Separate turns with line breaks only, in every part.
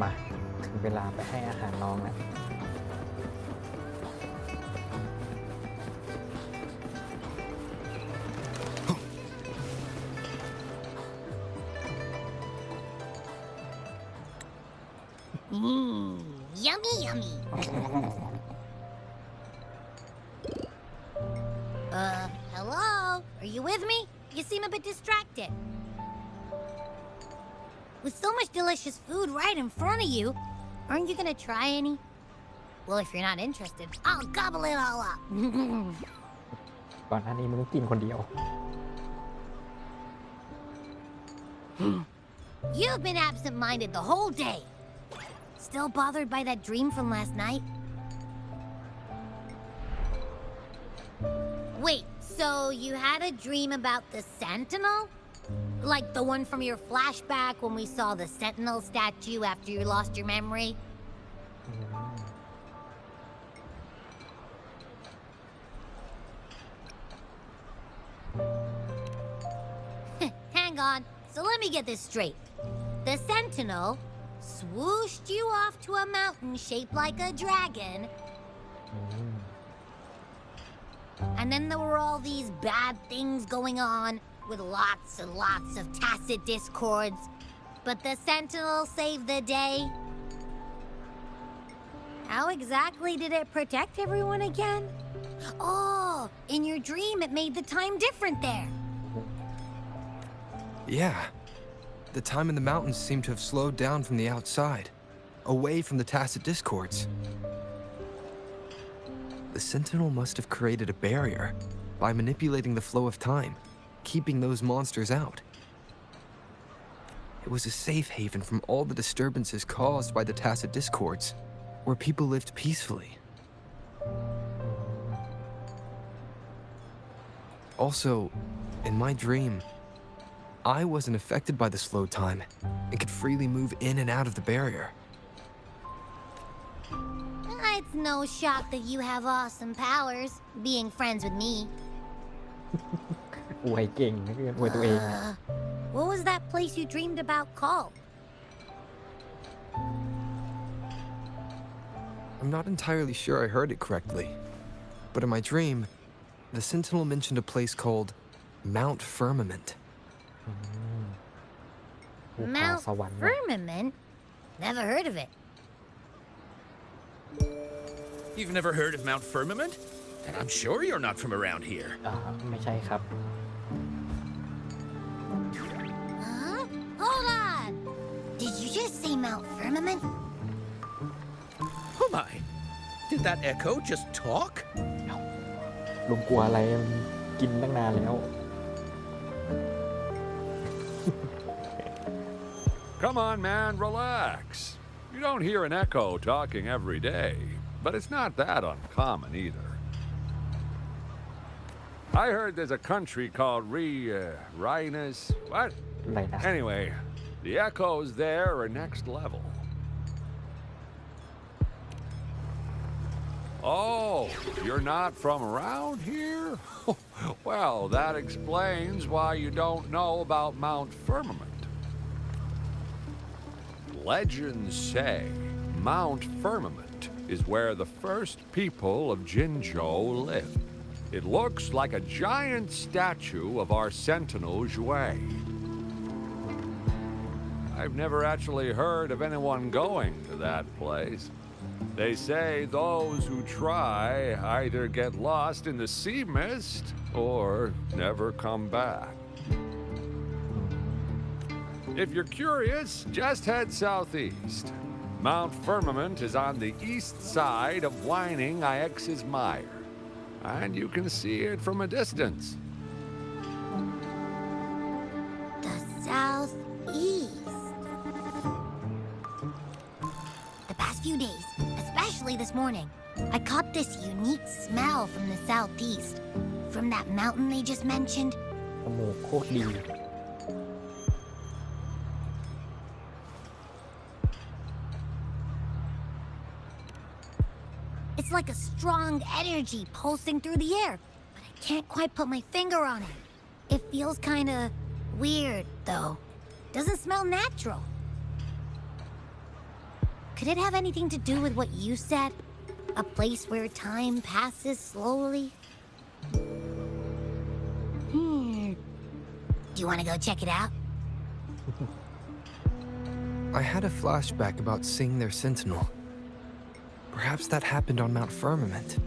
มาถึงเวลาไปให้อาหารน้องแล้ว
Yummy, yummy. Hello? Are you with me? You seem a bit distracted. With so much delicious food right in front of you, aren't you gonna try any? Well, if you're not interested, I'll gobble it all up.
ก่อนหน้านี้มึงกินคนเดียว
You've been absent-minded the whole day. Still bothered by that dream from last night? Wait, so you had a dream about the Sentinel? Like the one from your flashback when we saw the Sentinel statue after you lost your memory? Hang on, so let me get this straight. The Sentinel swooshed you off to a mountain shaped like a dragon. And then there were all these bad things going on with lots and lots of tacit discords. But the Sentinel saved the day. How exactly did it protect everyone again? Oh, in your dream it made the time different there.
Yeah. The time in the mountains seemed to have slowed down from the outside, away from the tacit discords. The Sentinel must have created a barrier by manipulating the flow of time, keeping those monsters out. It was a safe haven from all the disturbances caused by the tacit discords, where people lived peacefully. Also, in my dream, I wasn't affected by the slow time and could freely move in and out of the barrier.
It's no shock that you have awesome powers, being friends with me.
อวยเก่งนะเพื่อนอวยตัวเอง
What was that place you dreamed about called?
I'm not entirely sure I heard it correctly, but in my dream, the Sentinel mentioned a place called Mount Firmament.
ภูเขา
Mount
สวรรค์
Firmament? Never heard of it.
You've never heard of Mount Firmament? And I'm sure you're not from around here.
ไม่ใช่ครับ
Huh? Hold on! Did you just say Mount Firmament?
Oh my! Did that echo just talk?
ลุงกลัวอะไรกินตั้งนานแล้ว
Come on, man, relax. You don't hear an echo talking every day, but it's not that uncommon either. I heard there's a country called Rhinus. What?
อะไรนะ
Anyway, the echoes there are next level. Oh, you're not from around here? Well, that explains why you don't know about Mount Firmament. Legends say Mount Firmament is where the first people of Jinzhou lived. It looks like a giant statue of our Sentinel Zhui. I've never actually heard of anyone going to that place. They say those who try either get lost in the sea mist or never come back. If you're curious, just head southeast. Mount Firmament is on the east side of Whining Ix's Mire, and you can see it from a distance.
The southeast. The past few days, especially this morning, I caught this unique smell from the southeast. From that mountain they just mentioned.
จมูกโคตรดี
It's like a strong energy pulsing through the air, but I can't quite put my finger on it. It feels kinda weird, though. Doesn't smell natural. Could it have anything to do with what you said? A place where time passes slowly? Do you want to go check it out?
I had a flashback about seeing their sentinel. Perhaps that happened on Mount Firmament.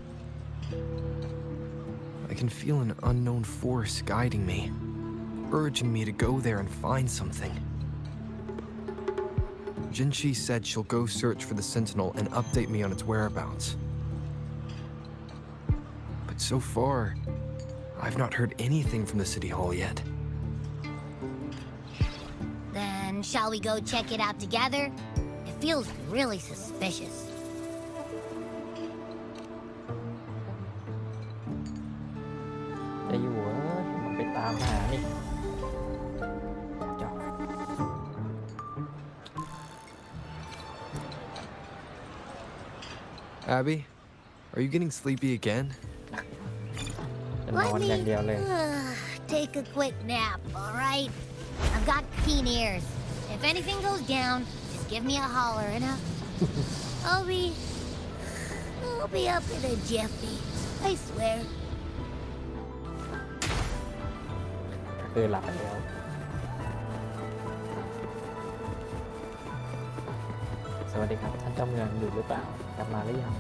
I can feel an unknown force guiding me, urging me to go there and find something. Jinchi said she'll go search for the sentinel and update me on its whereabouts. But so far, I've not heard anything from the City Hall yet.
Then shall we go check it out together? It feels really suspicious.
จะอยู่มันไปตามหานี่จอด
Abby, are you getting sleepy again?
จะนอนอย่างเดียวเลย
take a quick nap, alright? I've got keen ears. If anything goes down, just give me a holler and I'll be up in a jiffy. I swear.
คือหลับไปแล้วสวัสดีครับท่านเจ้าเมืองอยู่หรือเปล่ากลับมาหรือยัง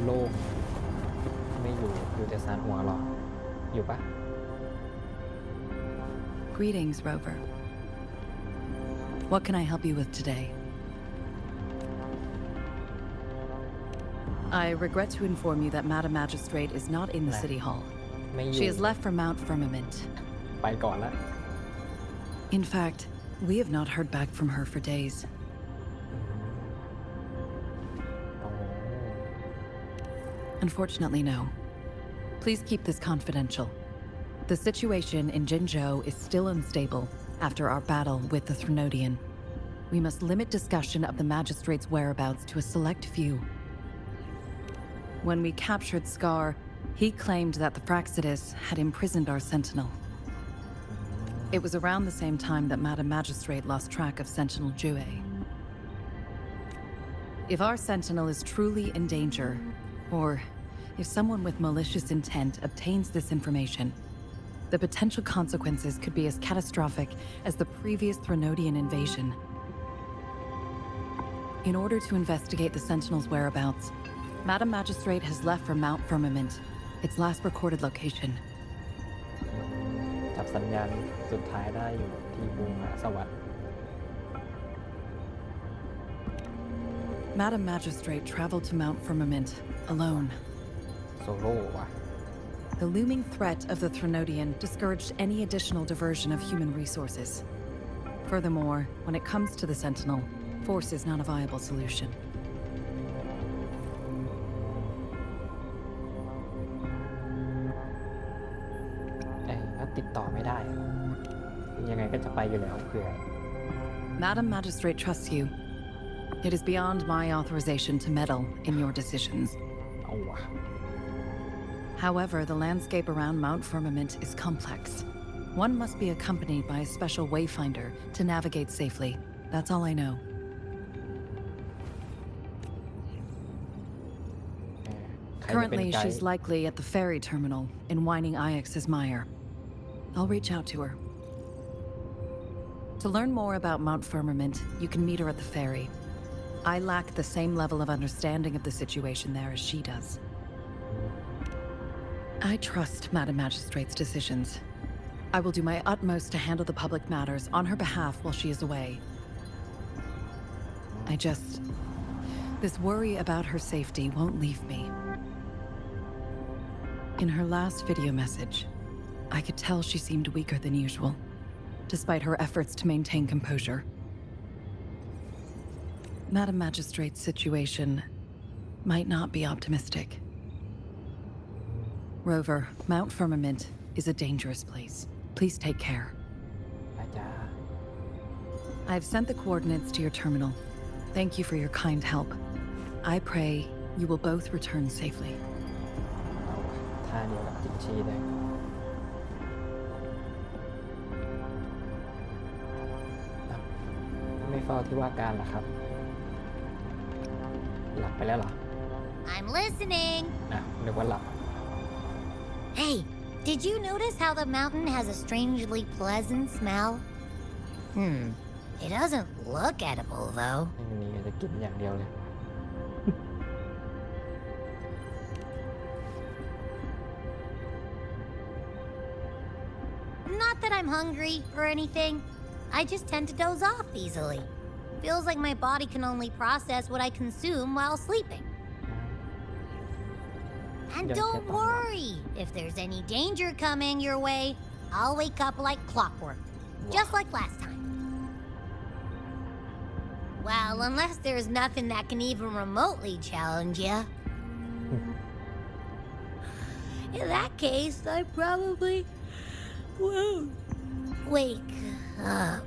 โล่งไม่อยู่แต่สารหัวหรออยู่ปะ
Greetings, Rover. What can I help you with today? I regret to inform you that Madam Magistrate is not in the City Hall.
ไม่อยู่
She has left for Mount Firmament.
ไปก่อนละ
In fact, we have not heard back from her for days.
อ๋อ
Unfortunately, no. Please keep this confidential. The situation in Jinzhou is still unstable after our battle with the Threnodian. We must limit discussion of the magistrate's whereabouts to a select few. When we captured Scar, he claimed that the Praxidus had imprisoned our sentinel. It was around the same time that Madam Magistrate lost track of Sentinel Jue. If our sentinel is truly in danger, or if someone with malicious intent obtains this information, the potential consequences could be as catastrophic as the previous Threnodian invasion. In order to investigate the Sentinel's whereabouts, Madam Magistrate has left for Mount Firmament, its last recorded location.
จับสัญญาณสุดท้ายได้อยู่ที่ภูผาสวรรค์
Madam Magistrate traveled to Mount Firmament alone.
โซโล่ว่ะ
The looming threat of the Threnodian discouraged any additional diversion of human resources. Furthermore, when it comes to the Sentinel, force is not a viable solution.
แต่ก็ติดต่อไม่ได้อะยังไงก็จะไปอยู่แล้วเผื่อ
Madam Magistrate trusts you. It is beyond my authorization to meddle in your decisions.
เอาว่ะ
However, the landscape around Mount Firmament is complex. One must be accompanied by a special wayfinder to navigate safely. That's all I know.
ใครจะเป็น
Currently,
ไกด์
she's likely at the ferry terminal in Whining Ix's Mire. I'll reach out to her. To learn more about Mount Firmament, you can meet her at the ferry. I lack the same level of understanding of the situation there as she does. I trust Madam Magistrate's decisions. I will do my utmost to handle the public matters on her behalf while she is away. This worry about her safety won't leave me. In her last video message, I could tell she seemed weaker than usual, despite her efforts to maintain composure. Madam Magistrate's situation might not be optimistic. Rover, Mount Firmament is a dangerous place. Please take care.
จ้า
I've sent the coordinates to your terminal. Thank you for your kind help. I pray you will both return safely.
ท่าเดียวกับจินชีเลยอ้าวไม่เฝ้าที่ว่าการเหรอครับ หลับไปแล้วเหรอ
I'm listening.
นึกว่าหลับ
Hey, did you notice how the mountain has a strangely pleasant smell? It doesn't look edible, though.
ไม่มีจะกินอย่างเดียวเลย
Not that I'm hungry or anything. I just tend to doze off easily. Feels like my body can only process what I consume while sleeping. And
Yeah,
don't
yeah.
worry, if there's any danger coming your way, I'll wake up like clockwork, just like last time. Well, unless there's nothing that can even remotely challenge you. In that case, I probably won't wake up.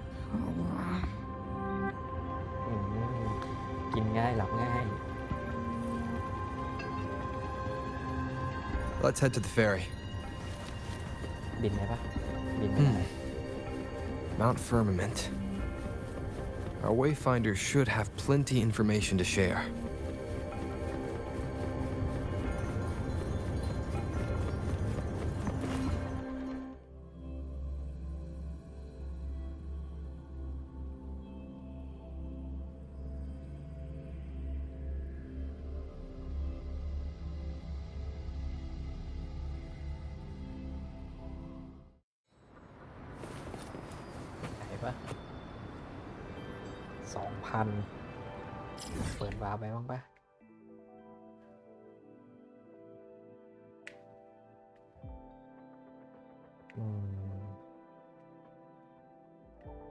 กินง่ายหลับง่าย
Let's head to the ferry.
บินได้ปะบินไม่ได้
Mount Firmament. Our wayfinder should have plenty information to share.
$2,000 เปิดวาล์วไปบ้างปะ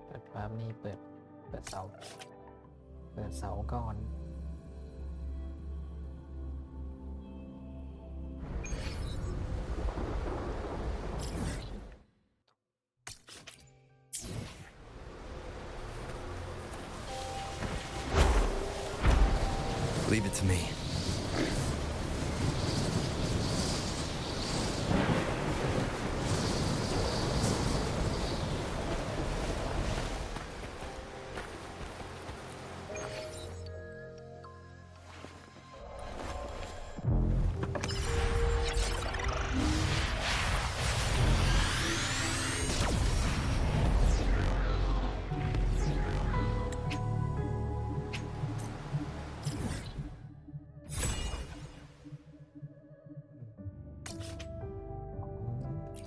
เปิดวาล์วนี่เปิดเสาก่อน
Leave it to me.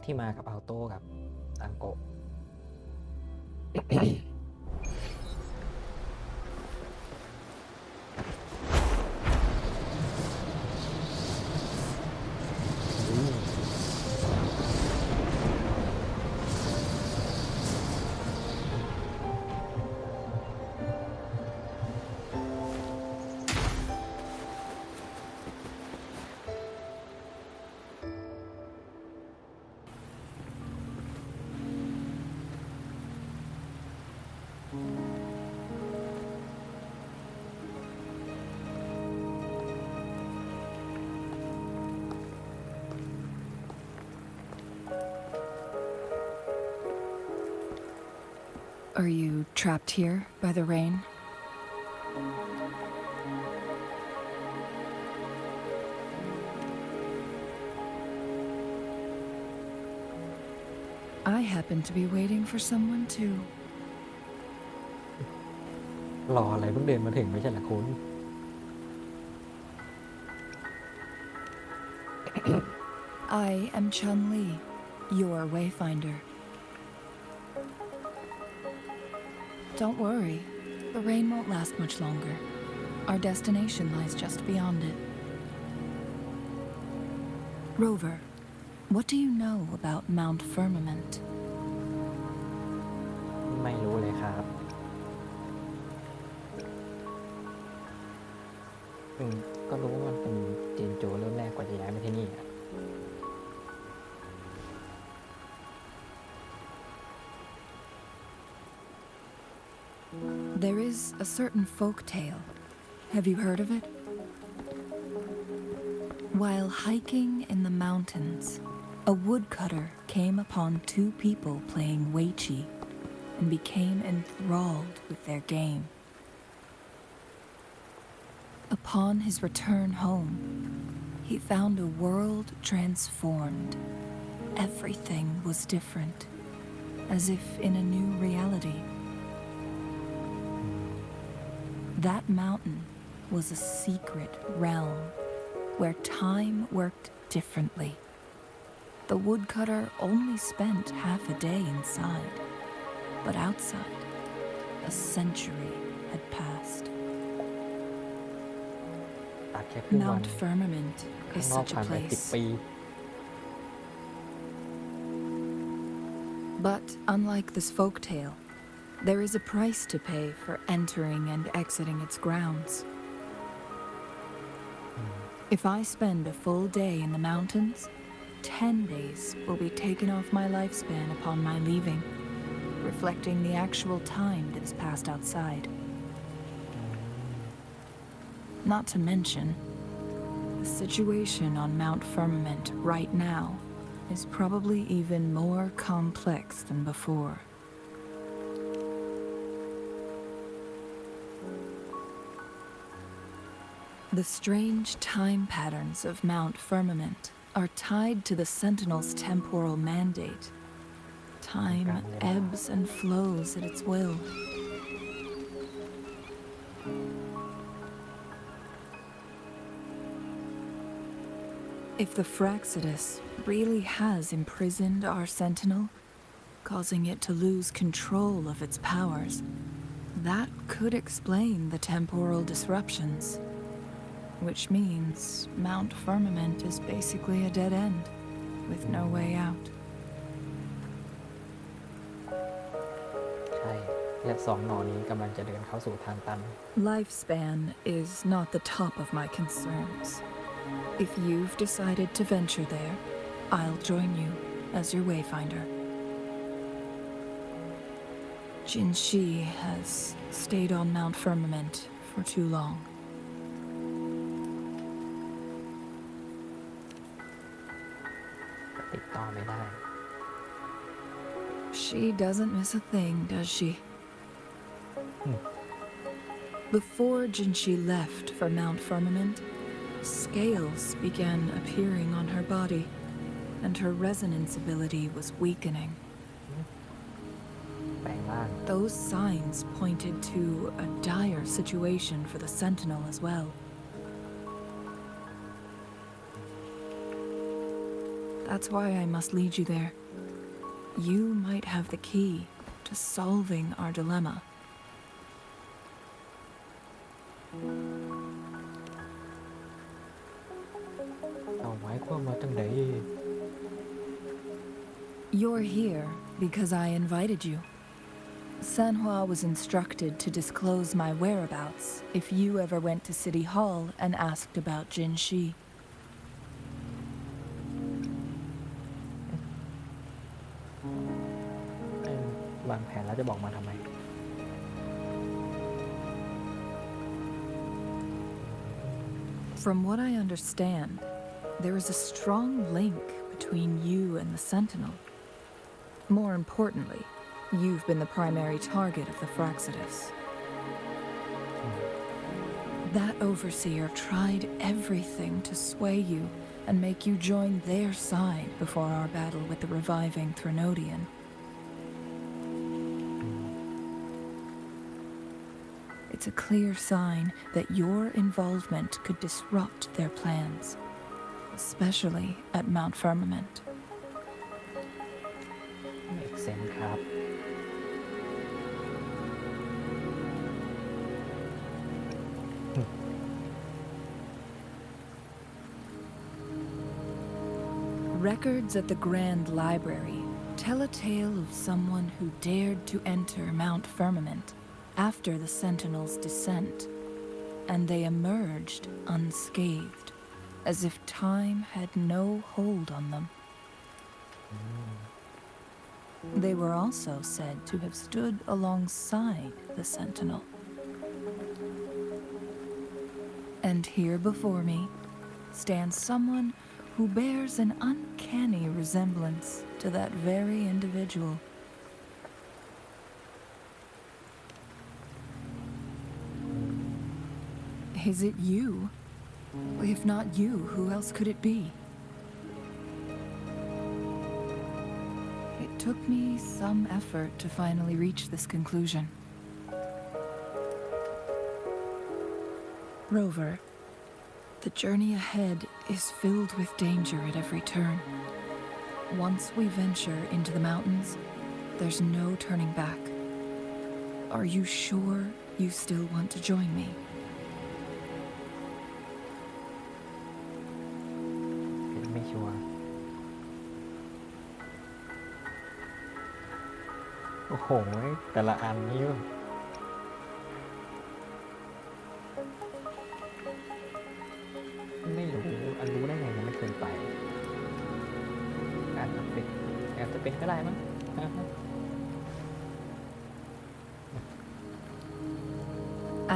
ที่มากับอัลโต้กับอังโกะ
Are you trapped here by the rain? I happen to be waiting for someone too.
รออะไรเพิ่งเดินมาถึงไม่ใช่เหรอคุณ
I am Chun Li, your wayfinder. Don't worry, the rain won't last much longer. Our destination lies just beyond it. Rover, what do you know about Mount Firmament?
ไม่รู้เลยครับก็รู้ว่ามันเป็นจีนโจเริ่มแรกกว่าจะย้ายมาที่นี่อะ
There is a certain folk tale. Have you heard of it? While hiking in the mountains, a woodcutter came upon two people playing weiqi and became enthralled with their game. Upon his return home, he found a world transformed. Everything was different, as if in a new reality. That mountain was a secret realm where time worked differently. The woodcutter only spent half a day inside, but outside, a century had passed.
ตัดแค่ครึ่งวัน
Mount Firmament
ข้าง
is
นอก
such
ผ่า
a
นไป10
place.
ปี
But unlike this folk tale, there is a price to pay for entering and exiting its grounds. If I spend a full day in the mountains, 10 days will be taken off my lifespan upon my leaving, reflecting the actual time that is passed outside. Not to mention, the situation on Mount Firmament right now is probably even more complex than before. The strange time patterns of Mount Firmament are tied to the Sentinel's temporal mandate. Time ebbs and flows at its will. If the Fraxidus really has imprisoned our Sentinel, causing it to lose control of its powers, that could explain the temporal disruptions. Which means Mount Firmament is basically a dead end, with no way out.
ใช่และสองหนอนี้กำลังจะเดินเข้าสู่ทางตัน
Lifespan is not the top of my concerns. If you've decided to venture there, I'll join you as your wayfinder. Jinshi has stayed on Mount Firmament for too long.
ติดต่อไม่ได้
She doesn't miss a thing, does she? Before Jinshi left for Mount Firmament, scales began appearing on her body, and her resonance ability was weakening.
แปลงร่าง
Those signs pointed to a dire situation for the Sentinel as well. That's why I must lead you there. You might have the key to solving our dilemma.
เอาไว้ความว่าจังได
You're here because I invited you. Sanhua was instructed to disclose my whereabouts if you ever went to City Hall and asked about Jinshi.
วางแผนแล้วจะบอกมาทำไม
From what I understand, there is a strong link between you and the Sentinel. More importantly, you've been the primary target of the Fraxidus. That overseer tried everything to sway you and make you join their side before our battle with the reviving Threnodian. It's a clear sign that your involvement could disrupt their plans, especially at Mount Firmament.
make sense ครับ
Records at the Grand Library tell a tale of someone who dared to enter Mount Firmament after the Sentinel's descent, and they emerged unscathed, as if time had no hold on them.
They were also said to have stood alongside the Sentinel. And here before me stands someone who bears an uncanny resemblance to that very individual. Is it you? If not you, who else could it be? It took me some effort to finally reach this conclusion. Rover, the journey ahead is filled with danger at every turn. Once we venture into the mountains, there's no turning back. Are you sure you still want to join me?
ไม่ชัวร์โอ้โหแต่ละอันนี้ไม่รู้อันรู้ได้ไงยังไม่เคยไปอาจจะเป็นก็ได้มั้ง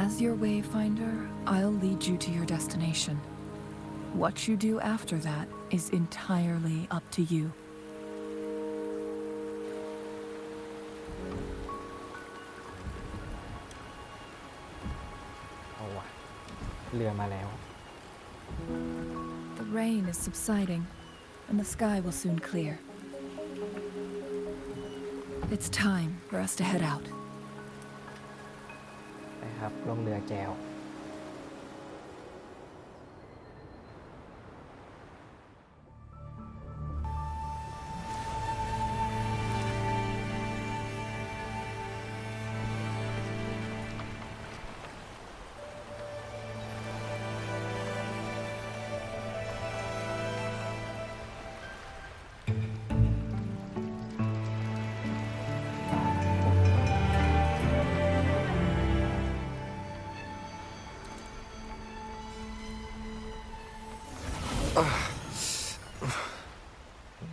As your wayfinder, I'll lead you to your destination. What you do after that is entirely up to you.
เอาว่ะเรือมาแล้ว
The rain is subsiding, and the sky will soon clear. It's time for us to head out.
นะครับลงเรือแจว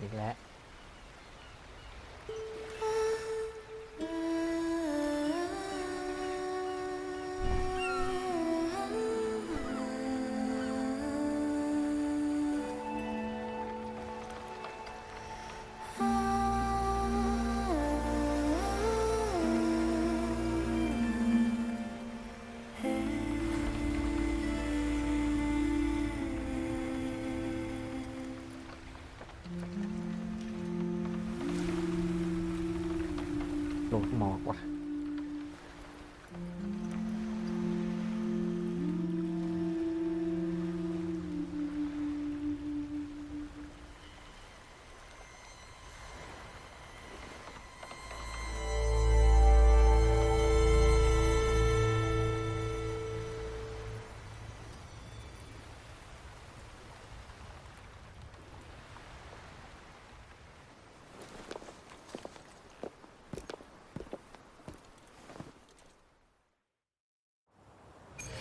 อีกแล้ว โหลดหมอกว่ะ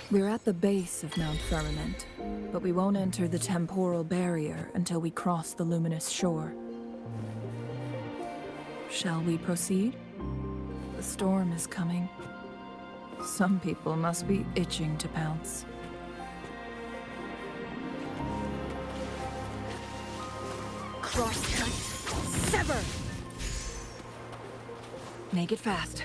We're at the base of Mount Firmament, but we won't enter the temporal barrier until we cross the luminous shore. Shall we proceed? The storm is coming. Some people must be itching to pounce. Crosscut! Sever! Make it fast.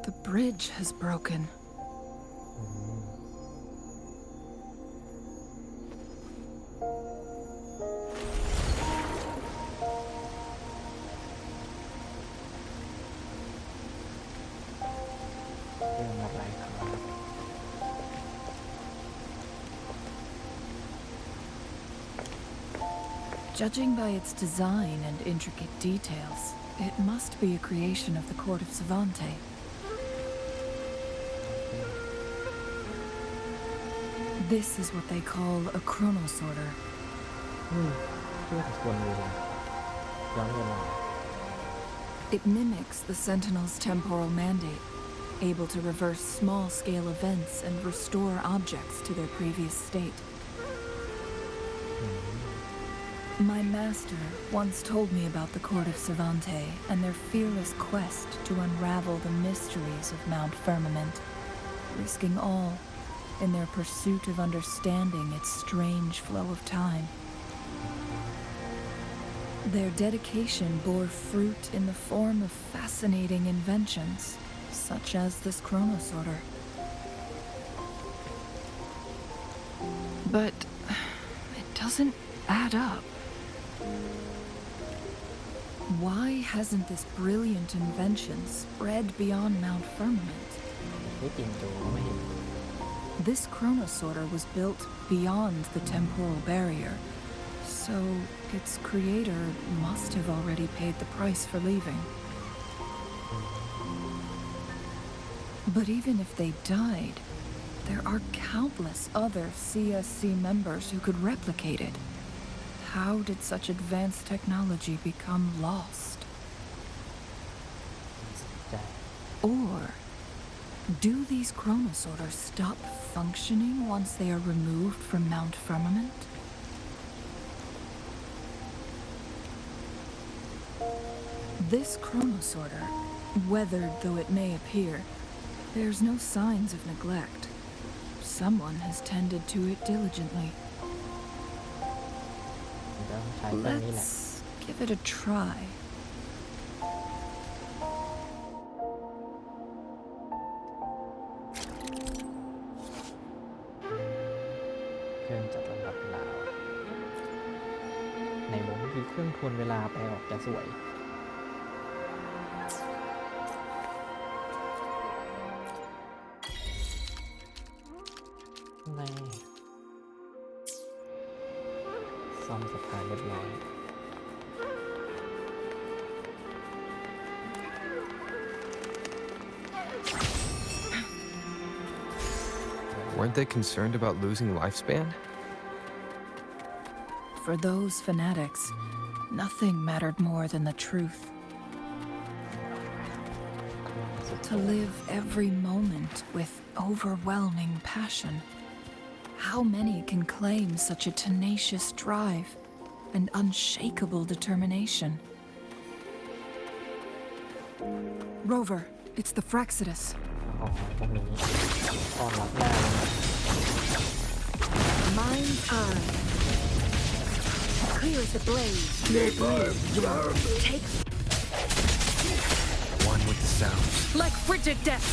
The bridge has broken. Judging by its design and intricate details, it must be a creation of the court of Savante. This is what they call a chronosorter.
เพื่อทวนเวลาย้อนเวลา
It mimics the Sentinel's temporal mandate, able to reverse small-scale events and restore objects to their previous state. My master once told me about the court of Savante and their fearless quest to unravel the mysteries of Mount Firmament, risking all in their pursuit of understanding its strange flow of time. Their dedication bore fruit in the form of fascinating inventions, such as this chronosorter. But it doesn't add up. Why hasn't this brilliant invention spread beyond Mount Firmament?
นี่ปิ่นโจก็ไม่เห็น
This chronosorter was built beyond the temporal barrier, so its creator must have already paid the price for leaving. But even if they died, there are countless other CSC members who could replicate it. How did such advanced technology become lost?
ใจ
Or do these chronosorters stop functioning once they are removed from Mount Firmament? This chronosorter, weathered though it may appear, bears no signs of neglect. Someone has tended to it diligently.
มันจะต้องใช้เครื่องนี้แหละ
Let's give it a try.
เครื่องจัดลำดับเวลาในวงคือเครื่องทวนเวลาไปออกจะสวยในซ่อมสะพานเรียบร้อย
Weren't they concerned about losing lifespan?
For those fanatics, nothing mattered more than the truth. To live every moment with overwhelming passion. How many can claim such a tenacious drive and unshakable determination? Rover, it's the Fraxidus.
อ๋อพวกนี้ต้อนรับหน้า
Mind's eye. Clear as the blaze. Take
One with the sounds.
Like frigid death!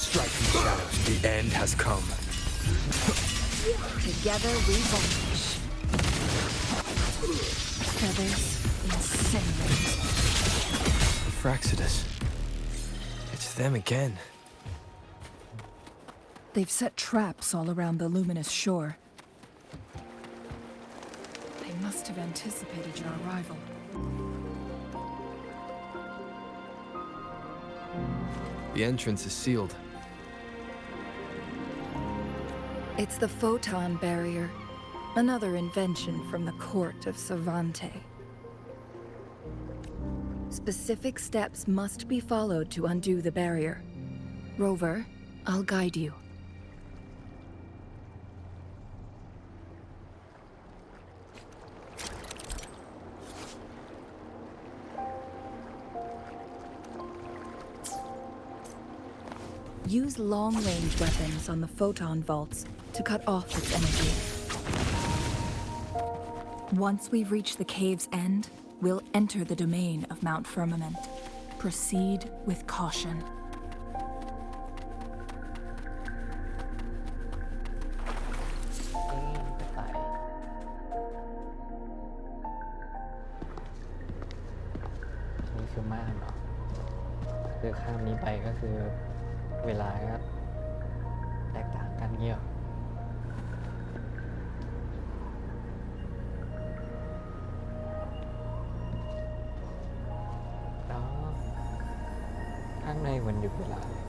Striking shadows. The end has come.
together we vanish.
Feathers incinerate.
Fraxidus. It's them again.
They've set traps all around the luminous shore. They must have anticipated your arrival.
The entrance is sealed.
It's the photon barrier, another invention from the court of Savante. Specific steps must be followed to undo the barrier. Rover, I'll guide you. Use long-range weapons on the photon vaults to cut off its energy. Once we've reached the cave's end, we'll enter the domain of Mount Firmament. Proceed with caution.
กระต่ายนี่คือม่านเหรอคือข้ามนี้ไปก็คือเวลาก็แตกต่างกันเงี้ย อ๋อข้างในมันหยุดเวลาเลย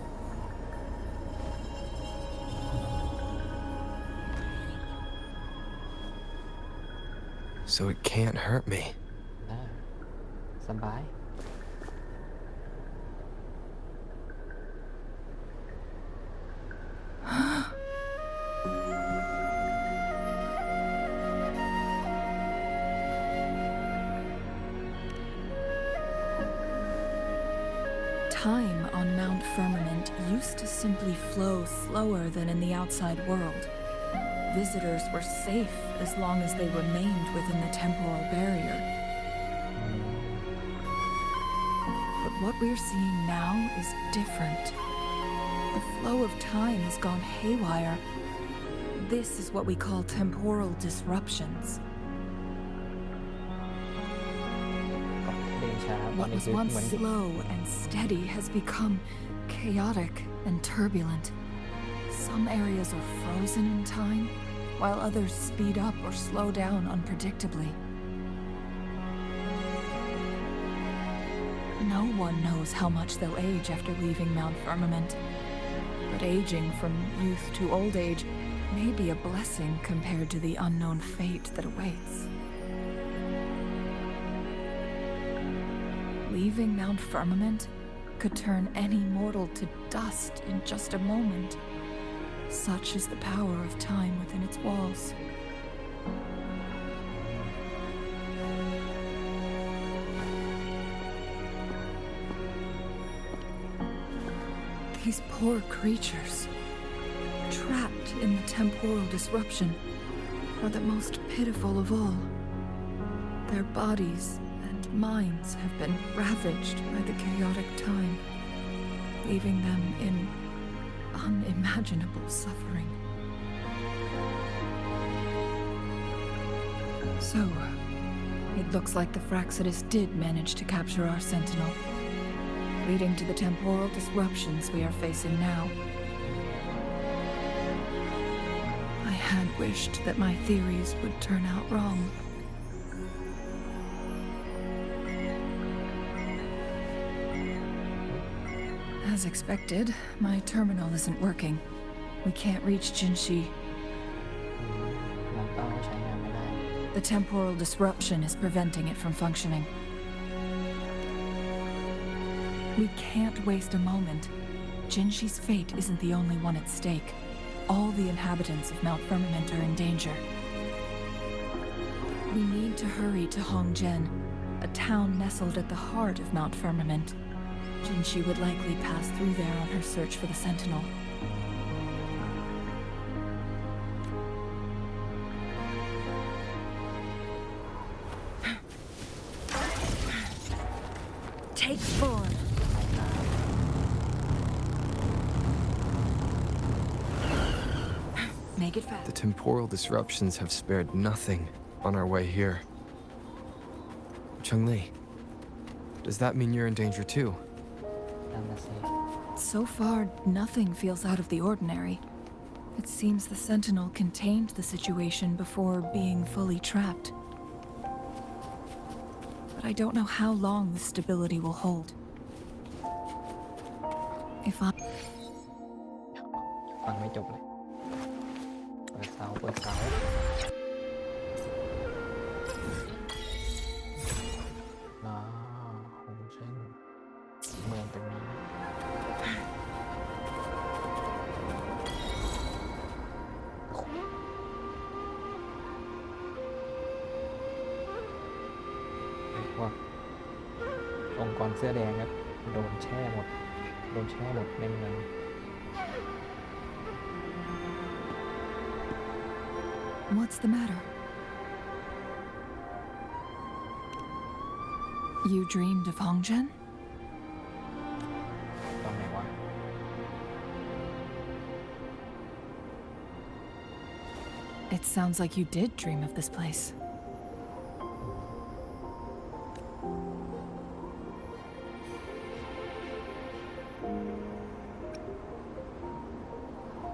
The so it can't hurt me.
อ่าสบาย
Time on Mount Firmament used to simply flow slower than in the outside world. Visitors were safe as long as they remained within the temporal barrier. But what we're seeing now is different. The flow of time has gone haywire. This is what we call temporal disruptions.
เดินช้าตอน
What
นี้
was
คือ
once
เหมือน
slow and steady has become chaotic and turbulent. Some areas are frozen in time, while others speed up or slow down unpredictably. No one knows how much they'll age after leaving Mount Firmament, but aging from youth to old age may be a blessing compared to the unknown fate that awaits. Leaving Mount Firmament could turn any mortal to dust in just a moment. Such is the power of time within its walls. These poor creatures, trapped in the temporal disruption, are the most pitiful of all. Their bodies and minds have been ravaged by the chaotic time, leaving them in unimaginable suffering. So, it looks like the Fraxidus did manage to capture our sentinel, leading to the temporal disruptions we are facing now. I had wished that my theories would turn out wrong. As expected, my terminal isn't working. We can't reach Jinshi.
มันก็ใช้งานไม่ได้
The temporal disruption is preventing it from functioning. We can't waste a moment. Jinshi's fate isn't the only one at stake. All the inhabitants of Mount Firmament are in danger. We need to hurry to Hongjian, a town nestled at the heart of Mount Firmament. Jinshi would likely pass through there on her search for the Sentinel. Take 4. Make it fast.
The temporal disruptions have spared nothing on our way here. Cheng-Li, does that mean you're in danger too?
นั่นน่ะสิ
So far, nothing feels out of the ordinary. It seems the Sentinel contained the situation before being fully trapped. But I don't know how long this stability will hold. If I...
ฟังไม่จบเลย เปิดเสาเปิดเสาอ๋อโหเช่นเมืองตรงนี้ว่าองค์กรเสื้อแดงครับโดนแช่หมดในเมือง
What's the matter? You dreamed of Hongjian?
ตอนไหนวะ
It sounds like you did dream of this place.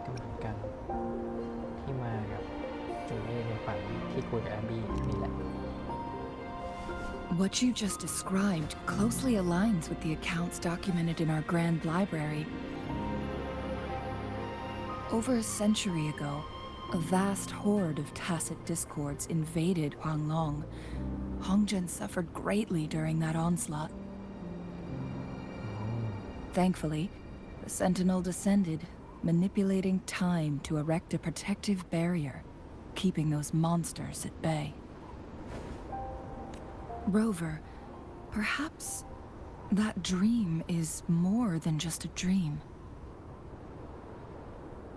ก็เหมือนกันที่มากับจูเล่ในฝันที่คุยกับแอบบี้นี่แหละ
What you just described closely aligns with the accounts documented in our Grand Library. Over a century ago, A vast horde of tacit discords invaded Huanglong. Hongzhen suffered greatly during that onslaught. Thankfully, the Sentinel descended, manipulating time to erect a protective barrier, keeping those monsters at bay. Rover, perhaps that dream is more than just a dream.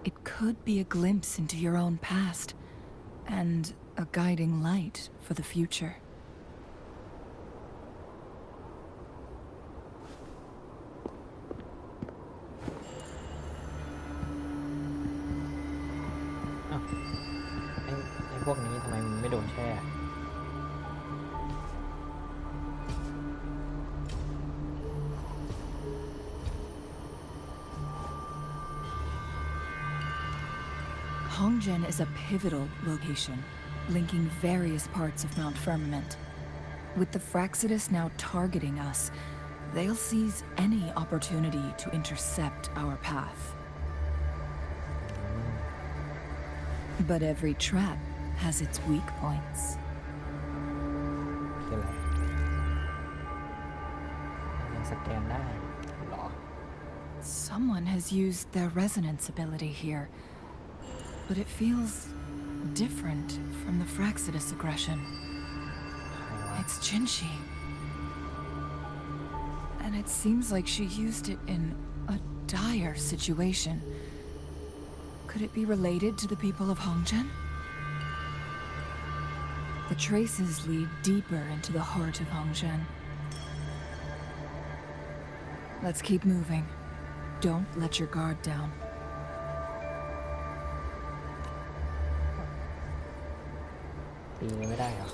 It could be a glimpse into your own past, and a guiding light for the future.
อ้าวไอ้พวกนี้ทำไมมันไม่โดนแช่
Hongzhen is a pivotal location, linking various parts of Mount Firmament. With the Fraxidus now targeting us, they'll seize any opportunity to intercept our path. But every trap has its weak points.
คืออะไรยังสแกนได้เหรอ
Someone has used their resonance ability here, but it feels different from the Fraxidus aggression.
ใครวะ
It's Jinshi. And it seems like she used it in a dire situation. Could it be related to the people of Hongzhen? The traces lead deeper into the heart of Hongzhen. Let's keep moving. Don't let your guard down.
ตีไม่ได้เหรอ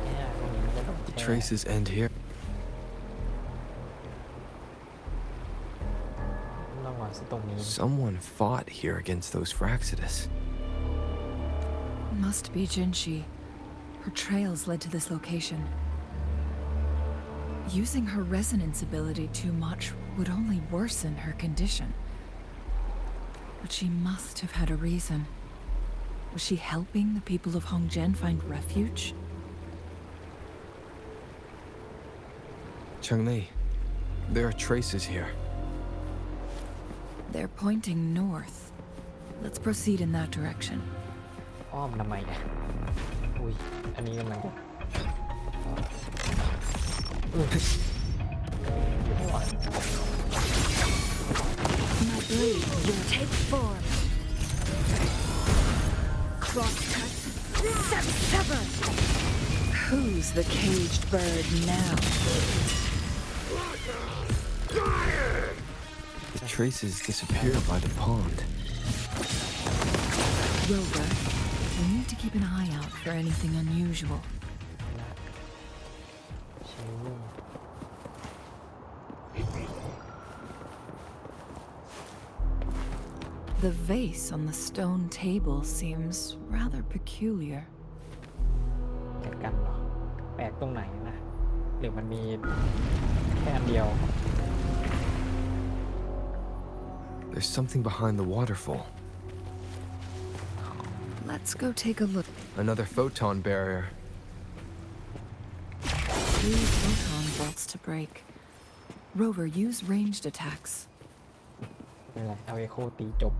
เนี่ยตรงนี้มันจะต้อง
The
แช่
traces end here.
ต้องวางตรงนี้
Someone fought here against those Fraxidus.
Must be Jinshi. Her trails led to this location. Using her resonance ability too much would only worsen her condition. But she must have had a reason. Was she helping the people of Hongzhen find refuge?
Changli, there are traces here.
They're pointing north. Let's proceed in that direction.
อ้อมทำไมอ่ะอุ้ย อันนี้กำลังจะอยู่ข้างหลัง
My blade will take form. Crosscut. Sever.
Who's the caged bird now?
The traces disappeared by the pond.
Rover, we need to keep an eye out for anything unusual.
ชิว
The vase on the stone table seems rather peculiar.
เหมือนกันเหรอ แปลกตรงไหนนะ หรือมันมีแค่อันเดียว
There's something behind the waterfall.
Let's go take a look.
Another photon barrier.
3 photon bolts to break. Rover, use ranged attacks.
เป็นไร เอาเอโคตีจบ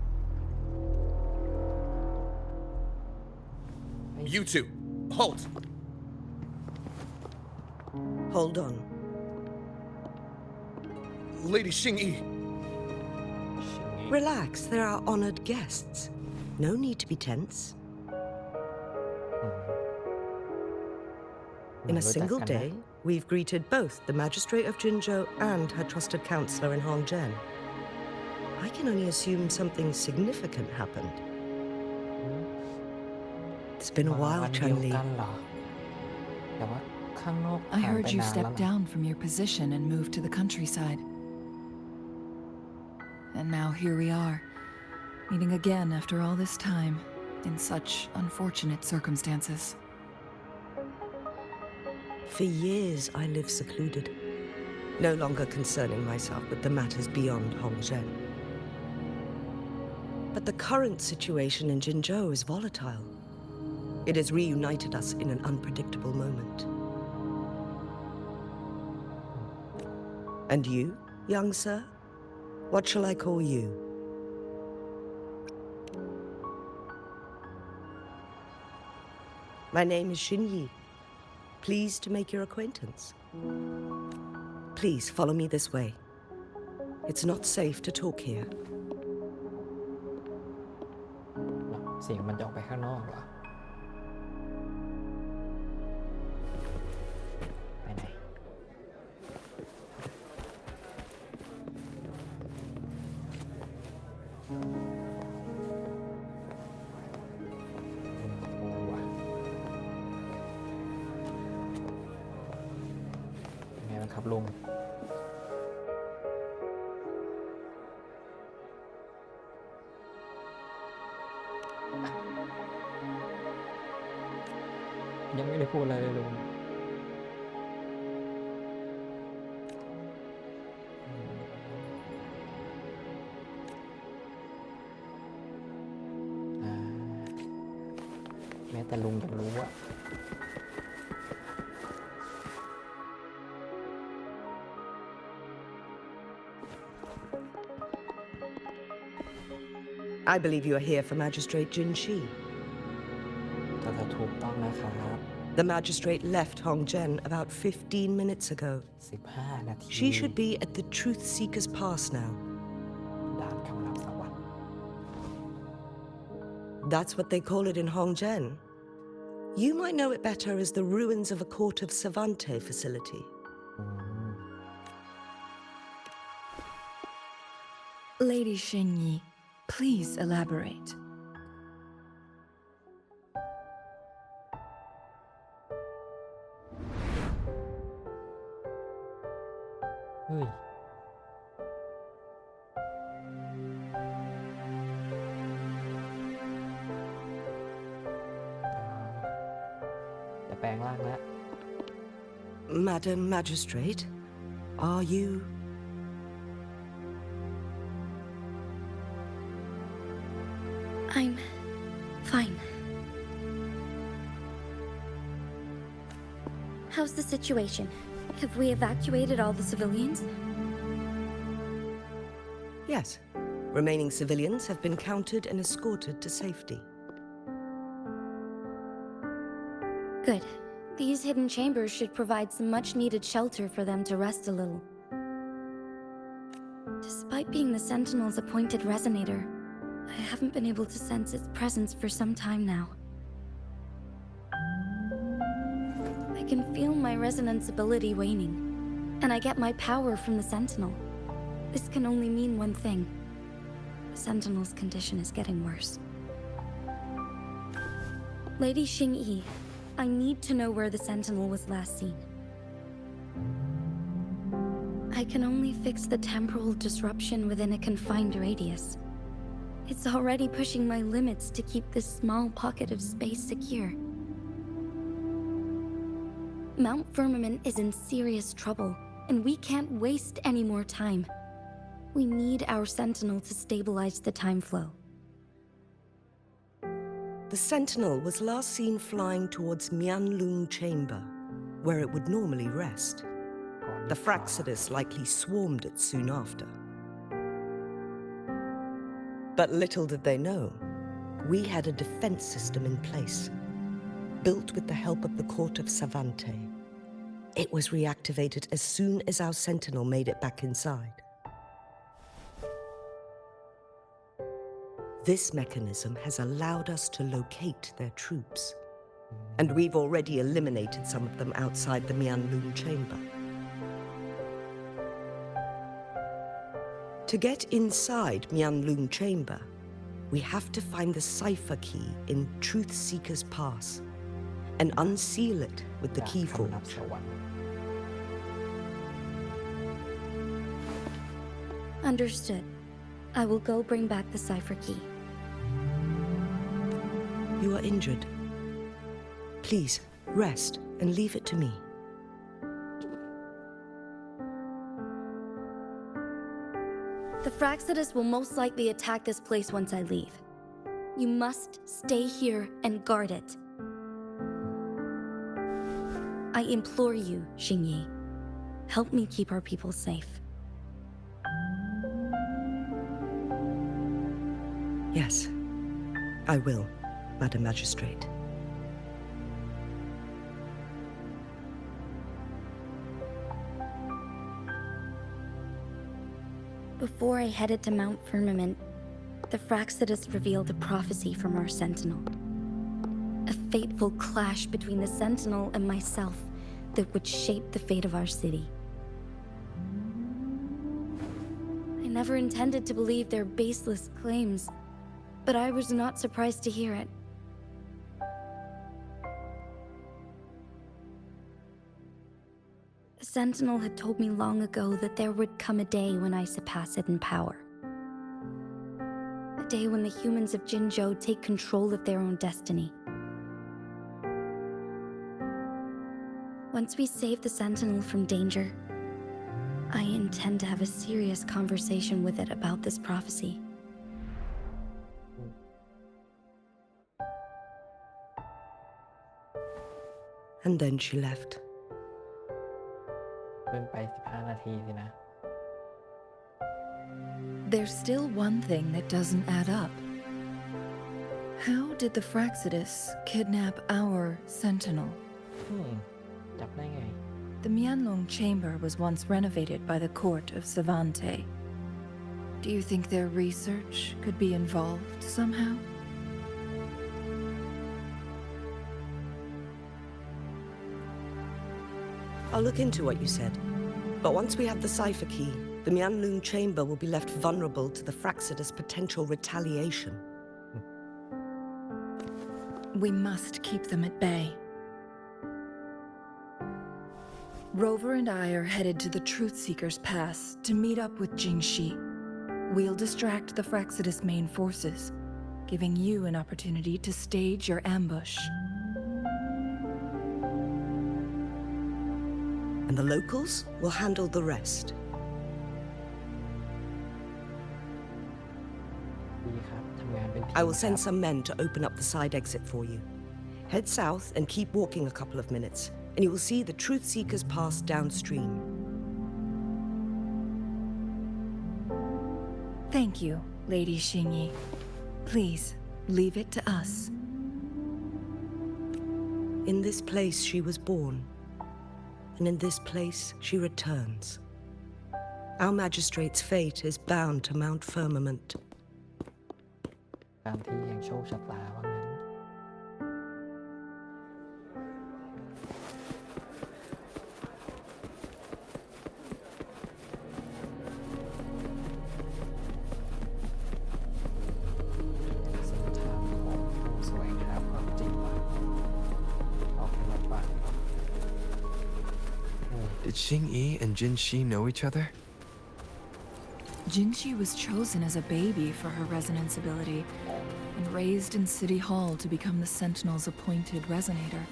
You two, halt!
Hold on.
Lady Xingyi,
Relax, they're our honored guests. No need to be tense. In a single day, we've greeted both the Magistrate of Jinzhou and her trusted counselor in Hongzhen. I can only assume something significant happened. It's been a
มา
while,
วันเดียว
Chun-Li.
กันเหรอ แต่ว่าข้างนอก
I
ผ่าน
heard
ไป
you
นานแล้ว
step
นะ
down from your position and move to the countryside. And now here we are, meeting again after all this time, in such unfortunate circumstances.
For years, I lived secluded. no longer concerning myself with the matters beyond Hongzhen. But the current situation in Jinzhou is volatile. It has reunited us in an unpredictable moment. And you, young sir? What shall I call you? My name is Xinyi. Pleased to make your acquaintance. Please follow me this way. It's not safe to talk here.
เสียงมันจะออกไปข้างนอกเหรอ ไปไหน เป็นไงบ้างครับลุง ยังไม่ได้พูดอะไรเลยลุงแม้แต่ลุงยังรู้อะ
I believe you are here for Magistrate Jinshi.
ถ้าจะถูกต้องนะครับ
The magistrate left Hongzhen about 15 minutes ago.
15 นาที
She should be at the Truth Seeker's Pass now.
ด่านคำนับสวรรค์
That's what they call it in Hongzhen. You might know it better as the ruins of a court of Savante facility.
Lady Xinyi, please elaborate.
Ui. Đã แปลงร่างแล้ว
Madam Magistrate, are you...
I'm fine. How's the situation? Have we evacuated all the civilians?
Yes. Remaining civilians have been counted and escorted to safety.
Good. These hidden chambers should provide some much-needed shelter for them to rest a little. Despite being the Sentinel's appointed resonator, I haven't been able to sense its presence for some time now. I can feel my resonance ability waning, and I get my power from the Sentinel. This can only mean one thing. The Sentinel's condition is getting worse. Lady Xingyi, I need to know where the Sentinel was last seen. I can only fix the temporal disruption within a confined radius. It's already pushing my limits to keep this small pocket of space secure. Mount Firmament is in serious trouble, and we can't waste any more time. We need our Sentinel to stabilize the time flow.
The Sentinel was last seen flying towards Mianlung Chamber, where it would normally rest. The Fraxidus likely swarmed it soon after. But little did they know, we had a defense system in place, built with the help of the court of Savante. It was reactivated as soon as our Sentinel made it back inside. This mechanism has allowed us to locate their troops, and we've already eliminated some of them outside the Mianlung chamber. To get inside Mianlung chamber, we have to find the cipher key in Truth Seeker's Pass and unseal it with the
ด่าน
key
คำนับ
forge.
สวรรค์
Understood. I will go bring back the cipher key.
You are injured. Please, rest and leave it to me.
The Fraxidus will most likely attack this place once I leave. You must stay here and guard it. I implore you, Xingyi. Help me keep our people safe.
Yes, I will, Madam Magistrate.
Before I headed to Mount Firmament, the Fraxidus revealed a prophecy from our Sentinel. A fateful clash between the Sentinel and myself that would shape the fate of our city. I never intended to believe their baseless claims, but I was not surprised to hear it. The Sentinel had told me long ago that there would come a day when I surpass it in power. A day when the humans of Jinzhou take control of their own destiny. Once we save the Sentinel from danger, I intend to have a serious conversation with it about this prophecy.
And then she left.
เพิ่งไป15 นาทีสินะ
There's still one thing that doesn't add up. How did the Fraxidus kidnap our Sentinel?
จับได้ไง
The Mianlong Chamber was once renovated by the court of Savante. Do you think their research could be involved somehow?
I'll look into what you said. But once we have the cipher key, the Mianlong Chamber will be left vulnerable to the Fraxidus' potential retaliation.
We must keep them at bay. Rover and I are headed to the Truth Seeker's Pass to meet up with Jingxi. We'll distract the Fraxidus' main forces, giving you an opportunity to stage your ambush.
And the locals will handle the rest.
ดีครับทำงานเป็นทีม
I will send
ครับ
some men to open up the side exit for you. Head south and keep walking a couple of minutes, and you will see the Truth Seekers pass downstream.
Thank you, Lady Xingyi. Please, leave it to us.
In this place she was born, and in this place she returns. Our magistrate's fate is bound to Mount Firmament.
การที่แห่งโชคชะตาว่างั้น เส้นทางของผู้แสวงหาความจริงว่าออกให้มาฟัง
Did Xingyi and Jinxi know each other?
Jinxi was chosen as a baby for her resonance ability and raised in City Hall to become the Sentinel's appointed resonator.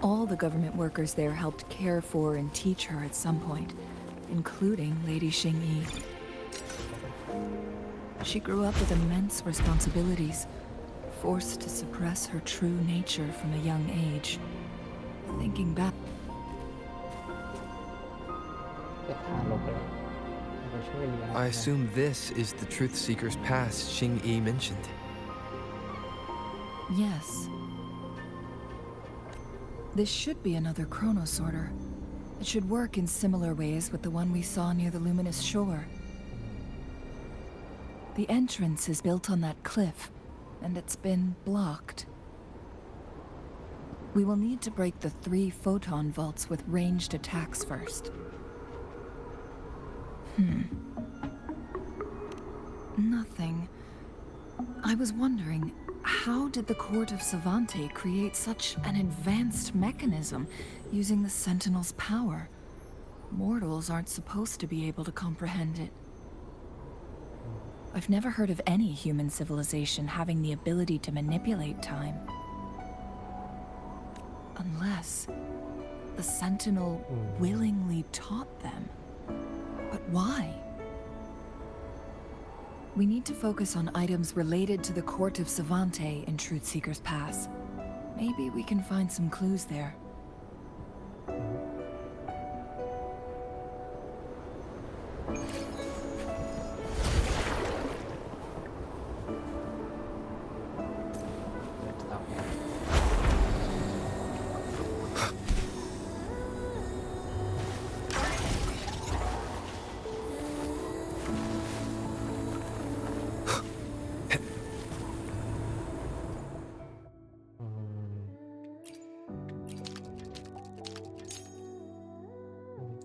All the government workers there helped care for and teach her at some point, including Lady Xingyi. She grew up with immense responsibilities, forced to suppress her true nature from a young age. Thinking back,
ไปพาลงไปเลยไปช่วยเลี้ยง
I assume this is the Truth Seeker's Pass Xingyi mentioned.
yes. This should be another chronosorter. It should work in similar ways with the one we saw near the luminous shore. The entrance is built on that cliff, and it's been blocked. We will need to break the 3 photon vaults with ranged attacks first. Nothing. I was wondering, how did the court of Savante create such an advanced mechanism using the Sentinel's power? Mortals aren't supposed to be able to comprehend it. I've never heard of any human civilization having the ability to manipulate time. Unless the Sentinel willingly taught them. But why? We need to focus on items related to the court of Savante in Truthseeker's Pass. Maybe we can find some clues there.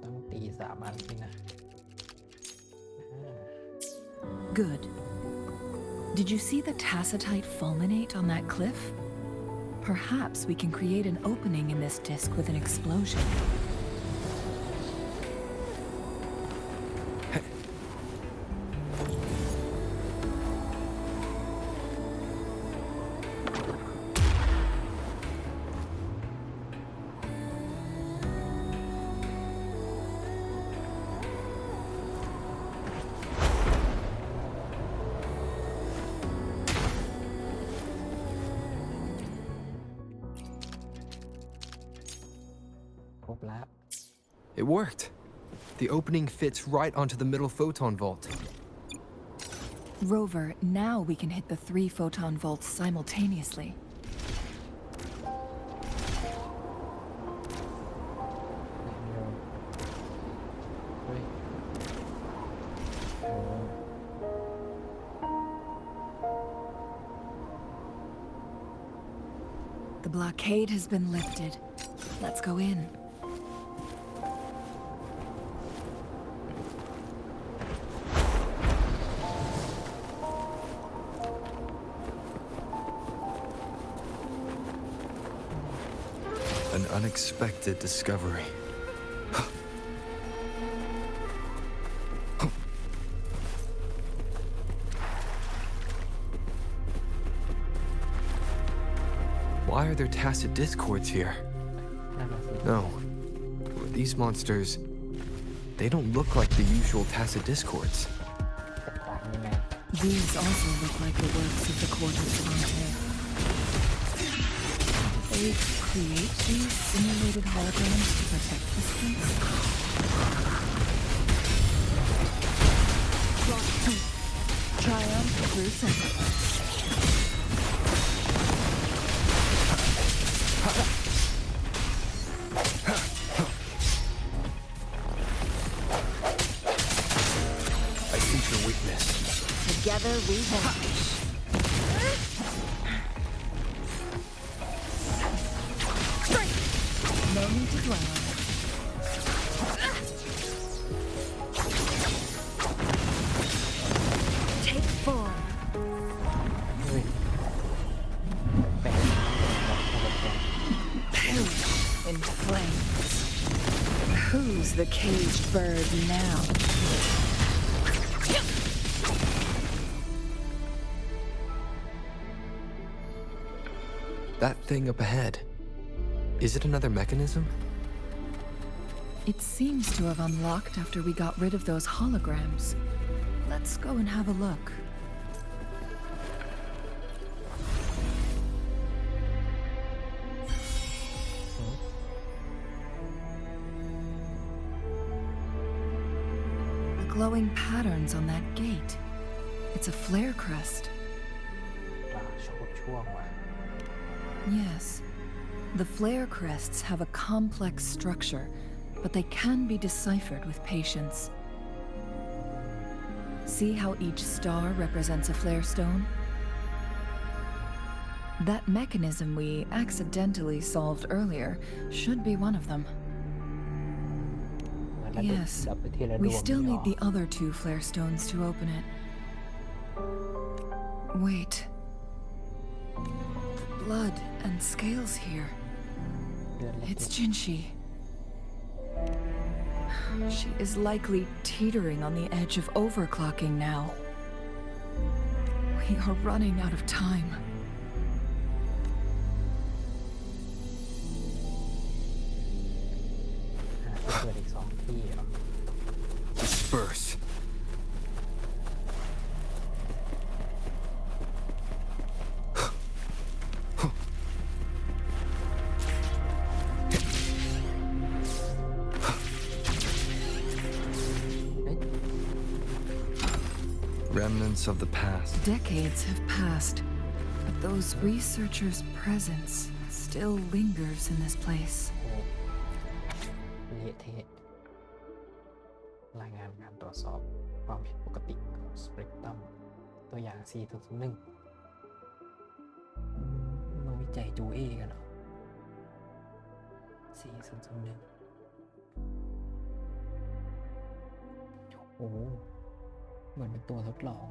ต้องตี3 อันสินะ
Good. Did you see the tacitite fulminate on that cliff? Perhaps we can create an opening in this disc with an explosion.
It worked. The opening fits right onto the middle photon vault.
Rover, now we can hit the 3 photon vaults simultaneously. The blockade has been lifted. Let's go in.
An unexpected discovery. Why are there tacit discords here? No. These monsters, they don't look like the usual tacit discords.
These also look like the works of the court of Savante. They create these simulated holograms to protect this place? Triumph through sacrifice.
I sense your weakness.
Together we vanquish.
No need to dwell on it.
Take form.
In flames. Who's the caged bird now?
That thing up ahead. Is it another mechanism?
It seems to have unlocked after we got rid of those holograms. Let's go and have a look. The glowing patterns on that gate. It's a flare crest. Yes. The flare crests have a complex structure, but they can be deciphered with patience. See how each star represents a flare stone? That mechanism we accidentally solved earlier should be one of them. Yes, we still need the other 2 flare stones to open it. Wait. Blood and scales here. It's Jinshi. She is likely teetering on the edge of overclocking now. We are running out of time.
Disperse. remnants of the past.
Decades have passed, but those researchers' presence still lingers in this place.
เละเทะรายงานการตรวจสอบความผิดปกติของสเปกตรัมตัวอย่าง 4.1 มาวิจัยจูเอกันเหรอ 4.1 โอ้โหเหมือนเป็นตัวทดลอง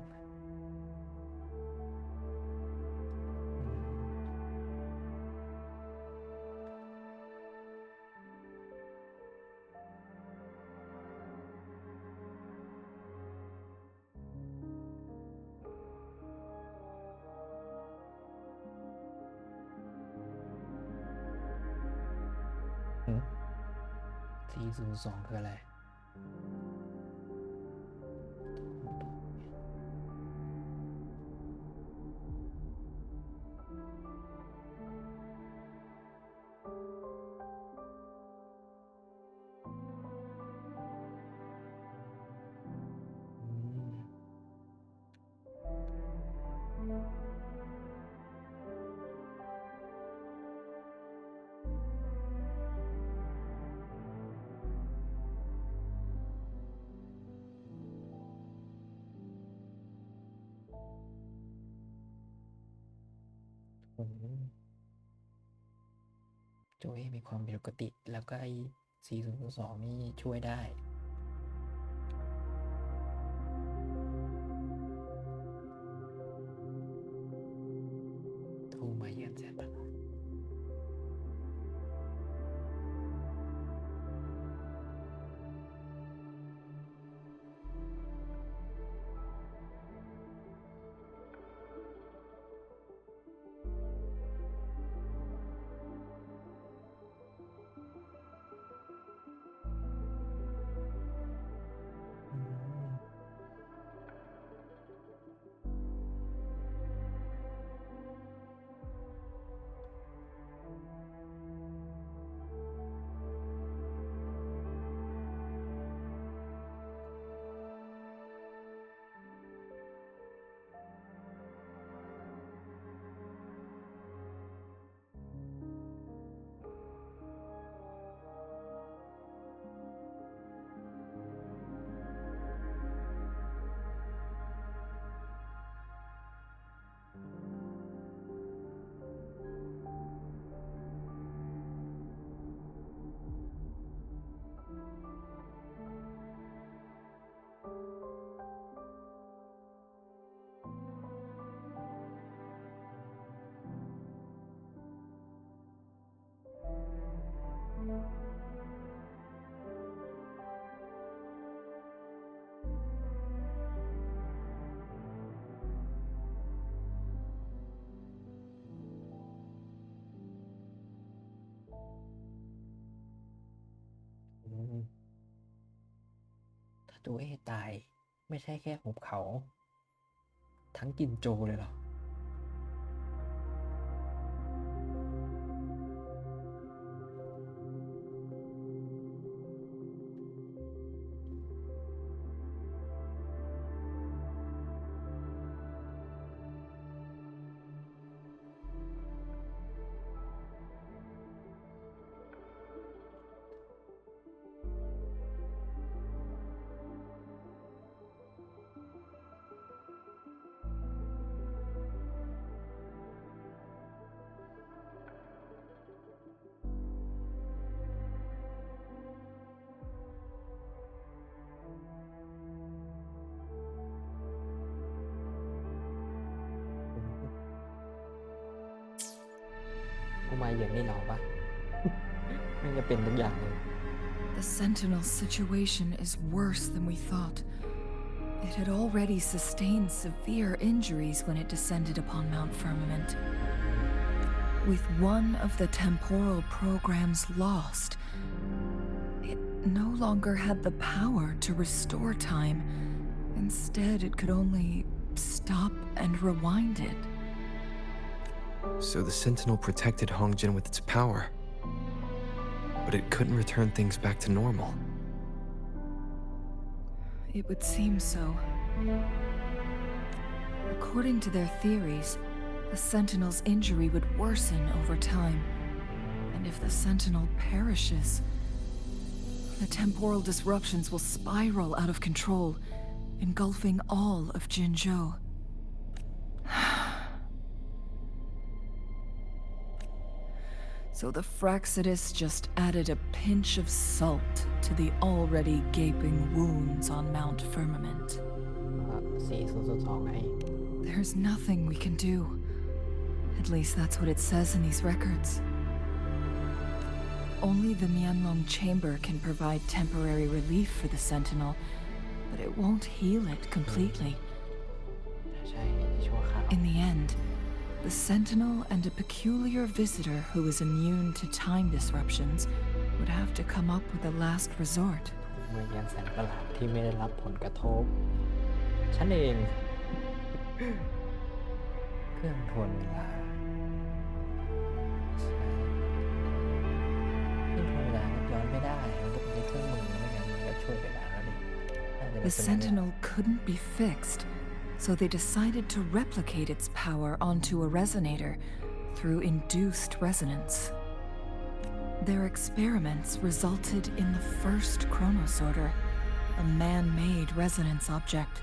402คืออะไรโจเอมีความผิดปกติแล้วก็ไอ้402นี่ช่วยได้โทรมาเยือนเสร็จแล้วถ้าโจเอตายไม่ใช่แค่หุบเขาทั้งกินโจเลยเหรอกูมาเยือนนี่เราปะ ไม่จะเป็นทุกอย่างเลย
The Sentinel situation is worse than we thought. It had already sustained severe injuries when it descended upon Mount Firmament. With one of the temporal programs lost, it no longer had the power to restore time. Instead, it could only stop and rewind it.
So the Sentinel protected Hongjin with its power, but it couldn't return things back to normal.
It would seem so. According to their theories, the Sentinel's injury would worsen over time. And if the Sentinel perishes, the temporal disruptions will spiral out of control, engulfing all of Jinzhou. So the Fraxidus just added a pinch of salt to the already gaping wounds on Mount Firmament.
4002ไง
There's nothing we can do. At least that's what it says in these records. Only the Mianlong Chamber can provide temporary relief for the Sentinel, but it won't heal it completely.
ใช่ชั่วคราว
In the end, the Sentinel and a peculiar visitor who is immune to time disruptions would have to come up with a last resort.
เมืองยันแสนประหลาดที่ไม่ได้รับผลกระทบ ฉันเอง เครื่องทวนเวลาใช่เครื่องทวนเวลาย้อนไม่ได้มันก็เป็นเครื่องมือไม่งั้นมันก็ช่วยเวลาแล้วดิน่าจะ
The
เป็นไปได้
Sentinel couldn't be fixed, so they decided to replicate its power onto a resonator through induced resonance. Their experiments resulted in the first chronosorter, a man-made resonance object.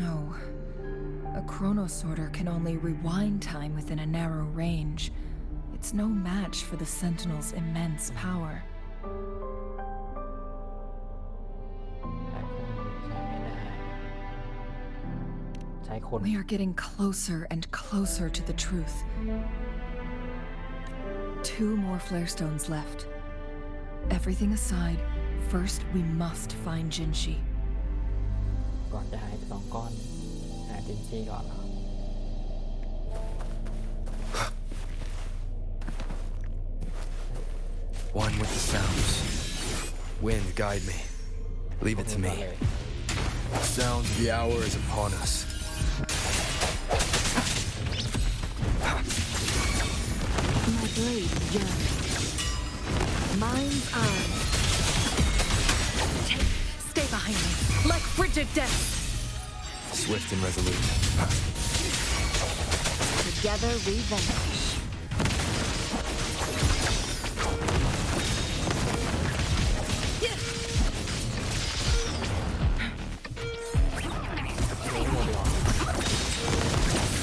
No. A chronosorter can only rewind time within a narrow range. It's no match for the Sentinel's immense power.
ใช้คน
We are getting closer and closer to the truth. 2 more flare stones left. Everything aside, first we must find Jinshi.
ก่อนจะหาย2 ก้อนหาจินชีก่อนเหรอ
One with the sounds. Wind, guide me. Leave it to me. Sounds of the hour is upon us.
My blade yearns. Mine's eyes.
Stay behind me, like frigid death.
Swift and resolute.
Together we vanish.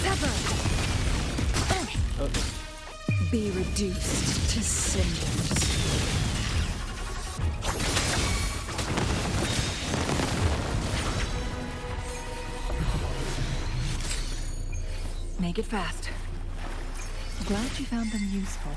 Sever.
Be reduced to cinders. Make it fast. Glad you found them useful.